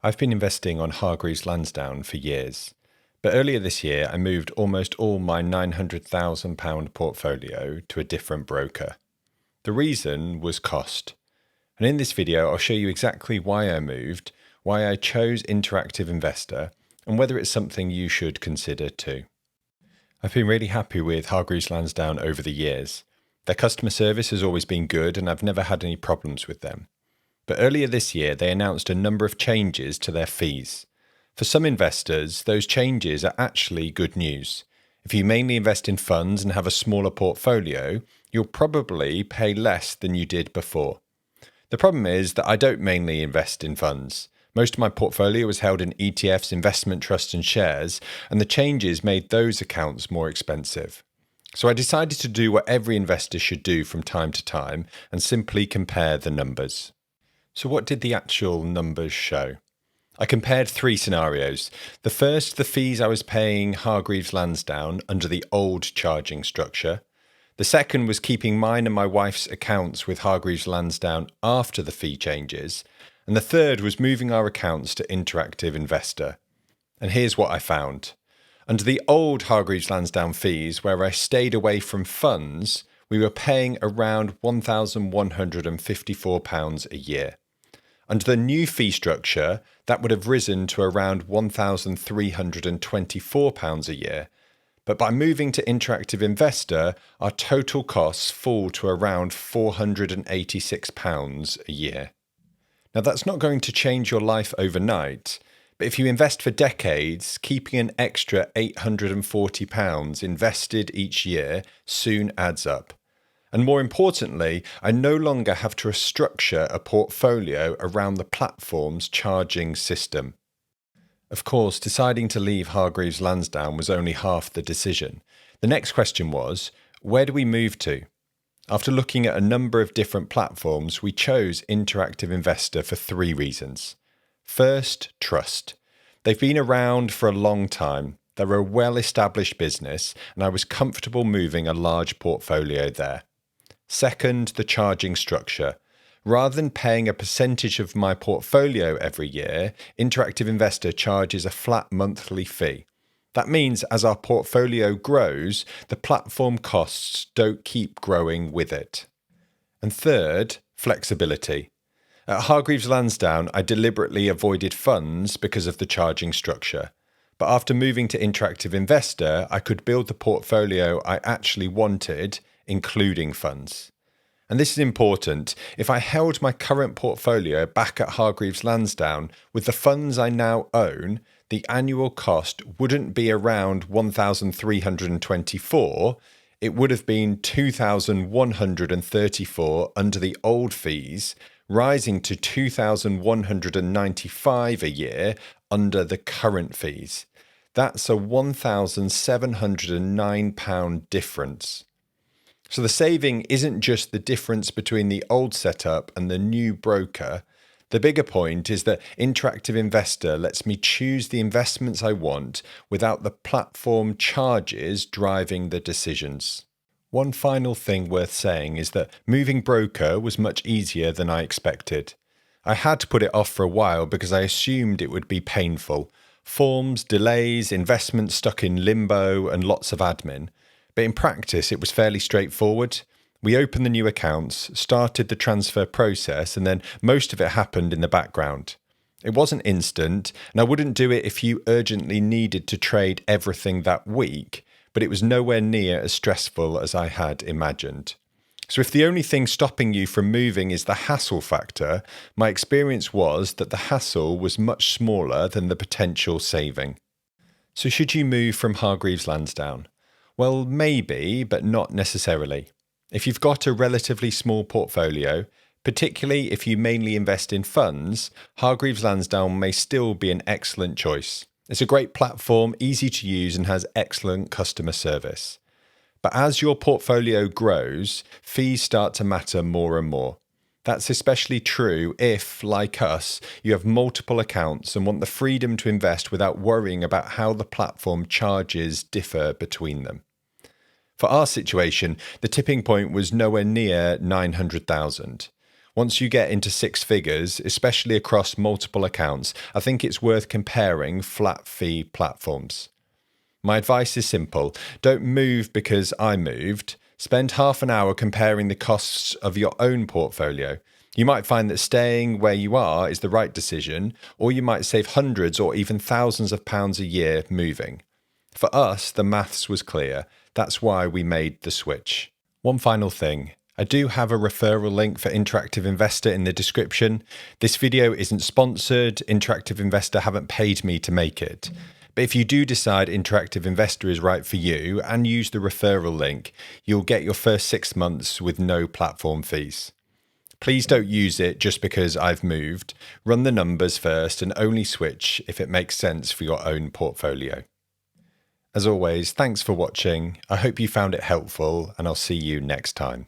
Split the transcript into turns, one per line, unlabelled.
I've been investing on Hargreaves Lansdown for years, but earlier this year I moved almost all my £900,000 portfolio to a different broker. The reason was cost. And in this video I'll show you exactly why I moved, why I chose Interactive Investor, and whether it's something you should consider too. I've been really happy with Hargreaves Lansdown over the years. Their customer service has always been good and I've never had any problems with them. But earlier this year, they announced a number of changes to their fees. For some investors, those changes are actually good news. If you mainly invest in funds and have a smaller portfolio, you'll probably pay less than you did before. The problem is that I don't mainly invest in funds. Most of my portfolio was held in ETFs, investment trusts and shares, and the changes made those accounts more expensive. So I decided to do what every investor should do from time to time and simply compare the numbers. So what did the actual numbers show? I compared three scenarios. The first, the fees I was paying Hargreaves Lansdown under the old charging structure. The second was keeping mine and my wife's accounts with Hargreaves Lansdown after the fee changes. And the third was moving our accounts to Interactive Investor. And here's what I found. Under the old Hargreaves Lansdown fees, where I stayed away from funds, we were paying around £1,154 a year. Under the new fee structure, that would have risen to around £1,324 a year. But by moving to Interactive Investor, our total costs fall to around £486 a year. Now, that's not going to change your life overnight, but if you invest for decades, keeping an extra £840 invested each year soon adds up. And more importantly, I no longer have to restructure a portfolio around the platform's charging system. Of course, deciding to leave Hargreaves Lansdown was only half the decision. The next question was, where do we move to? After looking at a number of different platforms, we chose Interactive Investor for three reasons. First, trust. They've been around for a long time. They're a well-established business, and I was comfortable moving a large portfolio there. Second, the charging structure. Rather than paying a percentage of my portfolio every year, Interactive Investor charges a flat monthly fee. That means as our portfolio grows, the platform costs don't keep growing with it. And third, flexibility. At Hargreaves Lansdown, I deliberately avoided funds because of the charging structure. But after moving to Interactive Investor, I could build the portfolio I actually wanted, including funds. And this is important. If I held my current portfolio back at Hargreaves Lansdown with the funds I now own, the annual cost wouldn't be around £1,324. It would have been £2,134 under the old fees, rising to £2,195 a year under the current fees. That's a £1,709 difference. So the saving isn't just the difference between the old setup and the new broker. The bigger point is that Interactive Investor lets me choose the investments I want without the platform charges driving the decisions. One final thing worth saying is that moving broker was much easier than I expected. I had to put it off for a while because I assumed it would be painful. Forms, delays, investments stuck in limbo, and lots of admin. But in practice, it was fairly straightforward. We opened the new accounts, started the transfer process, and then most of it happened in the background. It wasn't instant, and I wouldn't do it if you urgently needed to trade everything that week, but it was nowhere near as stressful as I had imagined. So if the only thing stopping you from moving is the hassle factor, my experience was that the hassle was much smaller than the potential saving. So should you move from Hargreaves Lansdown? Well, maybe, but not necessarily. If you've got a relatively small portfolio, particularly if you mainly invest in funds, Hargreaves Lansdown may still be an excellent choice. It's a great platform, easy to use, and has excellent customer service. But as your portfolio grows, fees start to matter more and more. That's especially true if, like us, you have multiple accounts and want the freedom to invest without worrying about how the platform charges differ between them. For our situation, the tipping point was nowhere near 900,000. Once you get into six figures, especially across multiple accounts, I think it's worth comparing flat fee platforms. My advice is simple. Don't move because I moved. Spend half an hour comparing the costs of your own portfolio. You might find that staying where you are is the right decision, or you might save hundreds or even thousands of pounds a year moving. For us, the maths was clear. That's why we made the switch. One final thing. I do have a referral link for Interactive Investor in the description. This video isn't sponsored. Interactive Investor haven't paid me to make it. But if you do decide Interactive Investor is right for you and use the referral link, you'll get your first 6 months with no platform fees. Please don't use it just because I've moved. Run the numbers first and only switch if it makes sense for your own portfolio. As always, thanks for watching. I hope you found it helpful, and I'll see you next time.